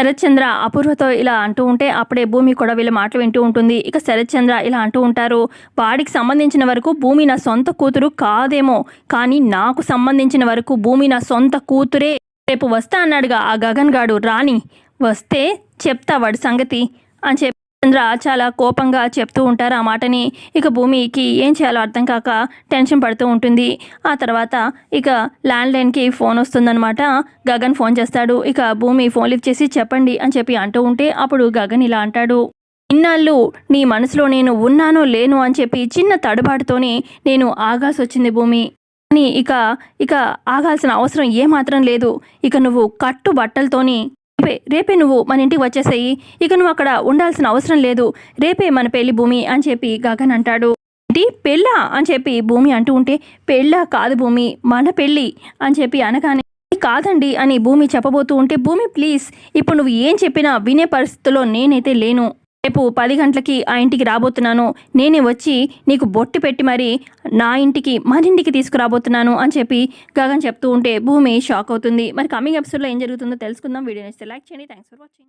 శరత్చంద్ర అపూర్వతో ఇలా అంటూ ఉంటే అప్పుడే భూమి కూడా వీళ్ళ మాటలు వింటూ ఉంటుంది. ఇక శరత్చంద్ర ఇలా అంటూ ఉంటారు, వాడికి సంబంధించిన వరకు భూమి నా సొంత కూతురు కాదేమో, కానీ నాకు సంబంధించిన వరకు భూమి నా సొంత కూతురే. రేపు వస్తా అన్నాడుగా ఆ గగన్ గాడు, రాని వస్తే చెప్తా వాడి సంగతి అని చెప్పి చంద్ర చాలా కోపంగా చెప్తూ ఉంటారు ఆ మాటని. ఇక భూమికి ఏం చేయాలో అర్థం కాక టెన్షన్ పడుతూ ఉంటుంది. ఆ తర్వాత ఇక ల్యాండ్లైన్కి ఫోన్ వస్తుందన్నమాట. గగన్ ఫోన్ చేస్తాడు. ఇక భూమి ఫోన్ లిఫ్ట్ చేసి చెప్పండి అని చెప్పి అంటూ ఉంటే అప్పుడు గగన్ ఇలా అంటాడు, ఇన్నాళ్ళు నీ మనసులో నేను ఉన్నానో లేను అని చెప్పి చిన్న తడబాటుతోనే నేను ఆగాల్సి వచ్చింది భూమి. కానీ ఇక ఆగాల్సిన అవసరం ఏమాత్రం లేదు. ఇక నువ్వు కట్టు బట్టలతోని రేపే నువ్వు మన ఇంటికి వచ్చేసేయి. ఇక నువ్వు అక్కడ ఉండాల్సిన అవసరం లేదు. రేపే మన పెళ్లి భూమి అని చెప్పి గగన్ అంటాడు. ఏంటి పెళ్ళా అని చెప్పి భూమి అంటూ ఉంటే, పెళ్ళా కాదు భూమి, మన పెళ్ళి అని చెప్పి అనగానే కాదండి అని భూమి చెప్పబోతూ ఉంటే, భూమి ప్లీజ్, ఇప్పుడు నువ్వు ఏం చెప్పినా వినే పరిస్థితుల్లో నేనైతే లేను. రేపు 10 గంటలకి ఆ ఇంటికి రాబోతున్నాను. నేనే వచ్చి నీకు బొట్టు పెట్టి మరి నా ఇంటికి మన ఇంటికి తీసుకురాబోతున్నాను అని చెప్పి గగన్ చెప్తూ ఉంటే భూమి షాక్ అవుతుంది. మరి కమింగ్ ఎపిసోడ్లో ఏం జరుగుతుందో తెలుసుకుందాం. వీడియో నచ్చితే లైక్ చేయండి. Thanks for watching.